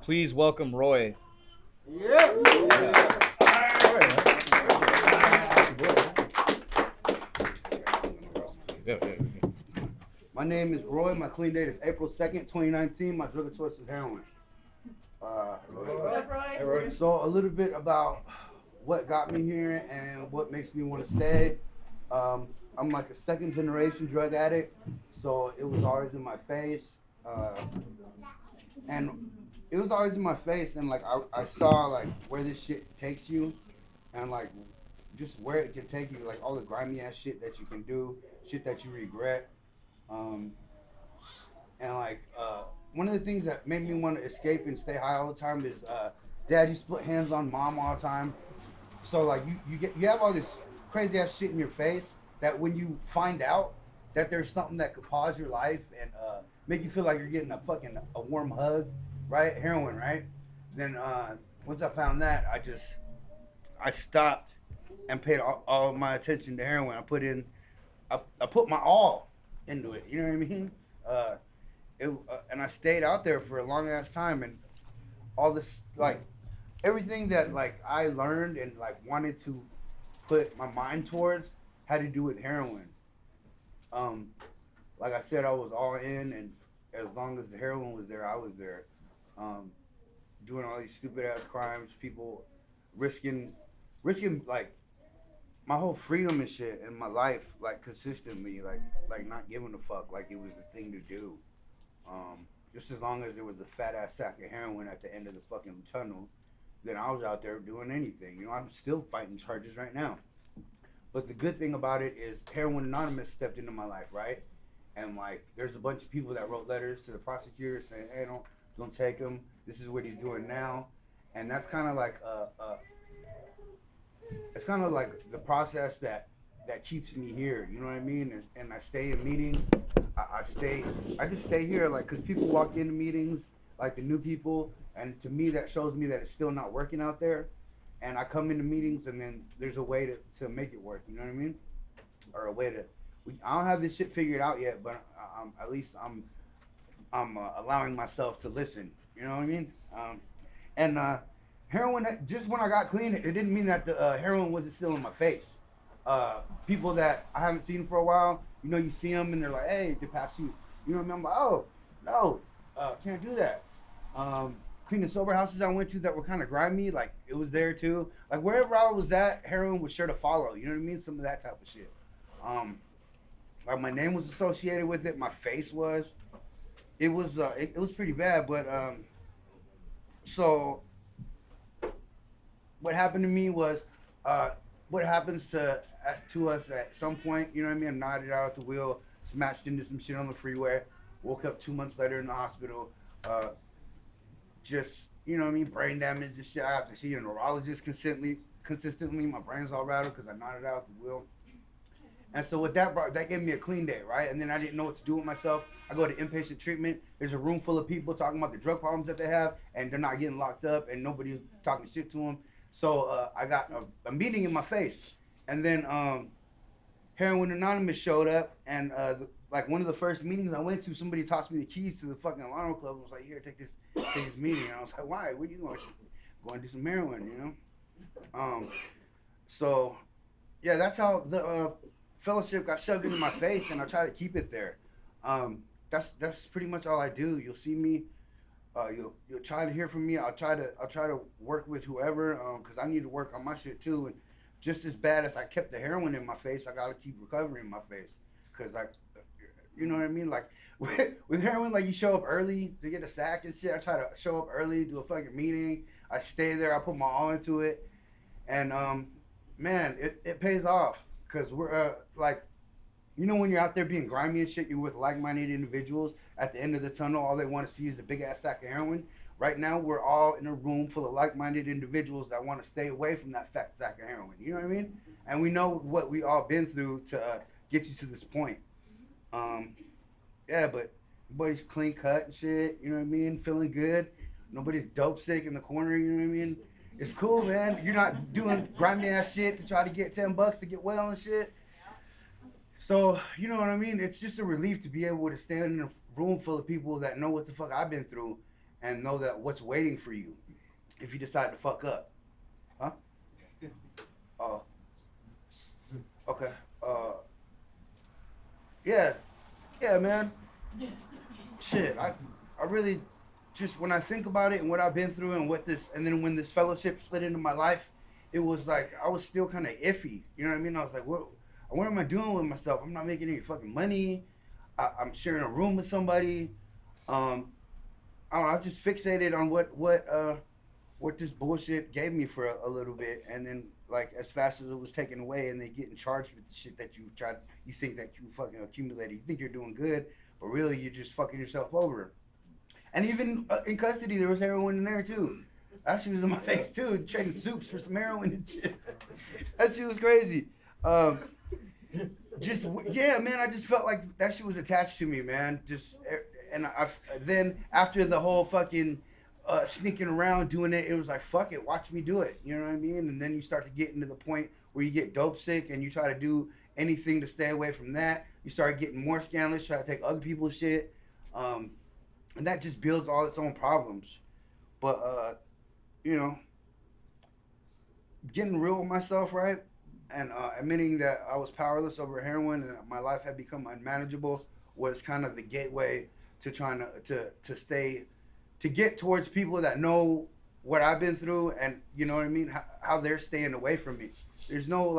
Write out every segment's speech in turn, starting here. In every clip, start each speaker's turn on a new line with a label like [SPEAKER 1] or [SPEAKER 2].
[SPEAKER 1] Please welcome Roy.
[SPEAKER 2] My name is Roy. My clean date is April 2nd, 2019. My drug of choice is heroin. So a little bit about what got me here and what makes me want to stay. I'm like a second generation drug addict, so it was always in my face. And it was always in my face, and like I saw like where this shit takes you, and like just where it can take you, like all the grimy ass shit that you can do, shit that you regret. And like one of the things that made me want to escape and stay high all the time is dad used to put hands on mom all the time. So like you have all this crazy ass shit in your face that when you find out that there's something that could pause your life and make you feel like you're getting a warm hug, right? Heroin, right? Then once I found that, I stopped and paid all my attention to heroin. I put my all into it. You know what I mean? And I stayed out there for a long ass time, and all this like everything that like I learned and like wanted to put my mind towards had to do with heroin. Like I said, I was all in, and as long as the heroin was there, I was there. Doing all these stupid ass crimes, people risking like my whole freedom and shit in my life, like consistently, like not giving a fuck, like it was the thing to do. Just as long as there was a fat ass sack of heroin at the end of the fucking tunnel, then I was out there doing anything. You know, I'm still fighting charges right now. But the good thing about it is Heroin Anonymous stepped into my life, right? And like, there's a bunch of people that wrote letters to the prosecutor saying, "Hey, don't take him. This is what he's doing now," and that's kind of like it's kind of like the process that keeps me here. You know what I mean? And I stay in meetings. I just stay here, like, cause people walk into meetings, like the new people, and to me that shows me that it's still not working out there. And I come into meetings, and then there's a way to make it work. You know what I mean? Or a way to. I don't have this shit figured out yet, but at least I'm allowing myself to listen. You know what I mean? And heroin, just when I got clean, it didn't mean that the heroin wasn't still in my face. People that I haven't seen for a while, you know, you see them and they're like, "Hey, they pass you." You know what I mean? I'm like, "Oh, no, can't do that." Clean and sober houses I went to that were kind of grimy, like it was there too. Like wherever I was at, heroin was sure to follow. You know what I mean? Some of that type of shit. Like my name was associated with it. My face was. It was pretty bad, but so what happened to me was what happens to us at some point. You know what I mean? I'm nodded out at the wheel, smashed into some shit on the freeway, woke up 2 months later in the hospital. Just, you know what I mean, brain damage and shit. I have to see a neurologist consistently. My brain's all rattled because I nodded out at the wheel. And so what that gave me a clean day, right? And then I didn't know what to do with myself. I go to inpatient treatment. There's a room full of people talking about the drug problems that they have, and they're not getting locked up, and nobody's talking shit to them. So I got a meeting in my face. And then Heroin Anonymous showed up, and like one of the first meetings I went to, somebody tossed me the keys to the fucking alarm club and was like, "Here, take this meeting." And I was like, "Why? Where you going?" "Going to do some heroin, you know?" So yeah, that's how the fellowship got shoved into my face, and I try to keep it there. That's pretty much all I do. You'll see me. You'll try to hear from me. I'll try to work with whoever, because I need to work on my shit too. And just as bad as I kept the heroin in my face, I gotta keep recovery in my face, because like, you know what I mean? Like with heroin, like you show up early to get a sack and shit. I try to show up early, do a fucking meeting. I stay there. I put my all into it, and man, it pays off, because we're like, you know, when you're out there being grimy and shit, you're with like-minded individuals. At the end of the tunnel, all they want to see is a big-ass sack of heroin. Right now, we're all in a room full of like-minded individuals that want to stay away from that fat sack of heroin. You know what I mean? And we know what we all been through to get you to this point. Yeah, but everybody's clean cut and shit. You know what I mean? Feeling good. Nobody's dope sick in the corner. You know what I mean? It's cool, man. You're not doing grimy ass shit to try to get $10 to get well and shit. So, you know what I mean? It's just a relief to be able to stand in a room full of people that know what the fuck I've been through and know that what's waiting for you if you decide to fuck up. Huh? Oh. Okay. Yeah. Yeah, man. Shit. I really just when I think about it and what I've been through and what this and then when this fellowship slid into my life, it was like I was still kind of iffy. You know what I mean? I was like, what am I doing with myself? I'm not making any fucking money. I'm sharing a room with somebody. Um, I don't know, I was just fixated on what this bullshit gave me for a little bit, and then like as fast as it was taken away, and they getting charged with the shit that you think that you fucking accumulated. You think you're doing good, but really you're just fucking yourself over. And even in custody, there was heroin in there too. That shit was in my face too, trading soups for some heroin and shit. That shit was crazy. Just yeah, man. I just felt like that shit was attached to me, man. Just and then after the whole fucking sneaking around doing it, it was like fuck it, watch me do it. You know what I mean? And then you start to get into the point where you get dope sick and you try to do anything to stay away from that. You start getting more scandalous, try to take other people's shit, and that just builds all its own problems. But you know, getting real with myself, right? And admitting that I was powerless over heroin and that my life had become unmanageable was kind of the gateway to trying to stay to get towards people that know what I've been through and you know what I mean how they're staying away from me. There's no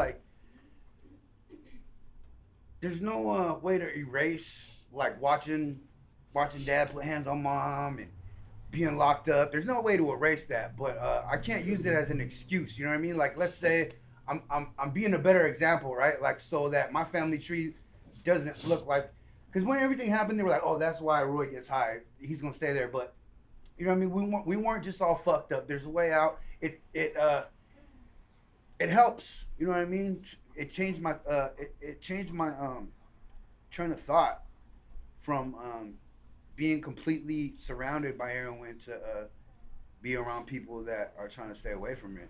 [SPEAKER 2] way to erase like watching dad put hands on mom and being locked up. There's no way to erase that, but I can't use it as an excuse. You know what I mean? Like let's say I'm being a better example, right? Like so that my family tree doesn't look like because when everything happened, they were like, oh, that's why Roy gets high. He's gonna stay there, but you know what I mean? We weren't just all fucked up. There's a way out. It helps. You know what I mean? It changed my it changed my train of thought from being completely surrounded by heroin to be around people that are trying to stay away from it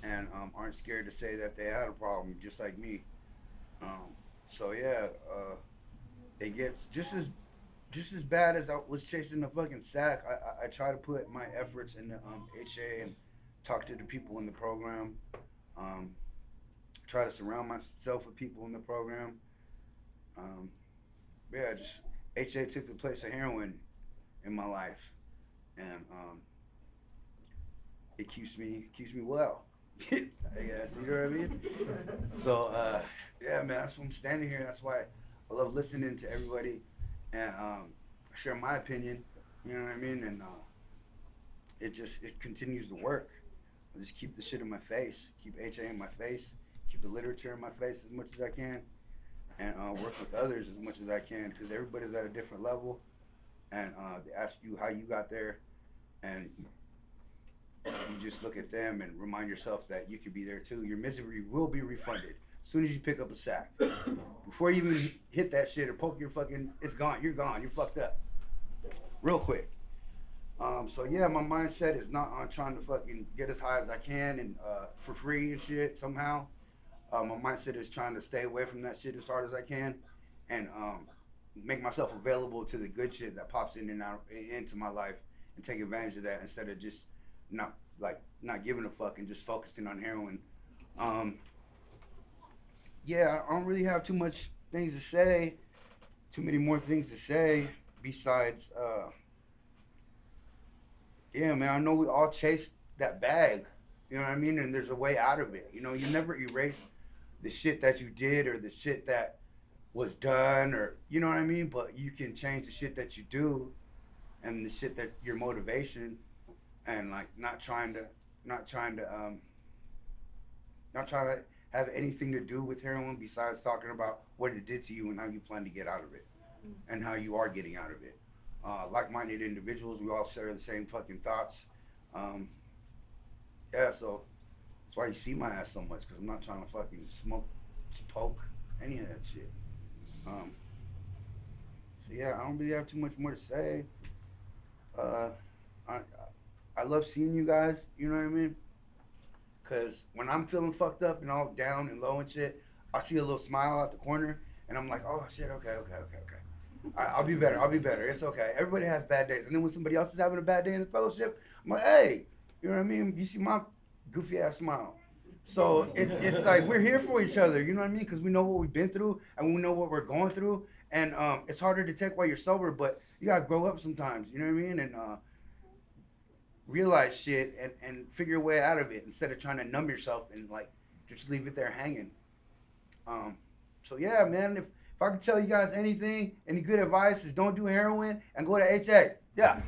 [SPEAKER 2] and aren't scared to say that they had a problem, just like me. So yeah, it gets just as bad as I was chasing the fucking sack. I try to put my efforts into HA and talk to the people in the program. Try to surround myself with people in the program. Yeah, just HA took the place of heroin in my life, and it keeps me well. I guess you know what I mean. So yeah, man, that's why I'm standing here. That's why I love listening to everybody and share my opinion. You know what I mean, and it continues to work. I just keep the shit in my face, keep HA in my face, keep the literature in my face as much as I can, and work with others as much as I can because everybody's at a different level, and they ask you how you got there, and you just look at them and remind yourself that you could be there too. Your misery will be refunded as soon as you pick up a sack. Before you even hit that shit or poke your fucking, it's gone. You're gone. You're fucked up. Real quick. So yeah, my mindset is not on trying to fucking get as high as I can and for free and shit somehow. My mindset is trying to stay away from that shit as hard as I can and make myself available to the good shit that pops in and out into my life and take advantage of that instead of just not giving a fuck and just focusing on heroin. Yeah, I don't really have too much things to say, too many more things to say besides yeah, man, I know we all chase that bag, you know what I mean? And there's a way out of it. You know, you never erase the shit that you did or the shit that was done or, you know what I mean? But you can change the shit that you do and the shit that your motivation and like not trying to have anything to do with heroin besides talking about what it did to you and how you plan to get out of it and how you are getting out of it. Like-minded individuals, we all share the same fucking thoughts. Yeah, so that's why you see my ass so much, because I'm not trying to fucking poke any of that shit. So yeah, I don't really have too much more to say. I love seeing you guys, you know what I mean? Because when I'm feeling fucked up and all down and low and shit, I see a little smile out the corner, and I'm like, oh shit, okay. I'll be better. I'll be better. It's okay. Everybody has bad days. And then when somebody else is having a bad day in the fellowship, I'm like, hey, you know what I mean? You see my goofy ass smile. So it's like we're here for each other. You know what I mean? Because we know what we've been through and we know what we're going through. And it's harder to take while you're sober, but you gotta grow up sometimes. You know what I mean? And realize shit and figure a way out of it instead of trying to numb yourself and like just leave it there hanging. So yeah, man, if I could tell you guys anything, any good advice is don't do heroin and go to HA. Yeah.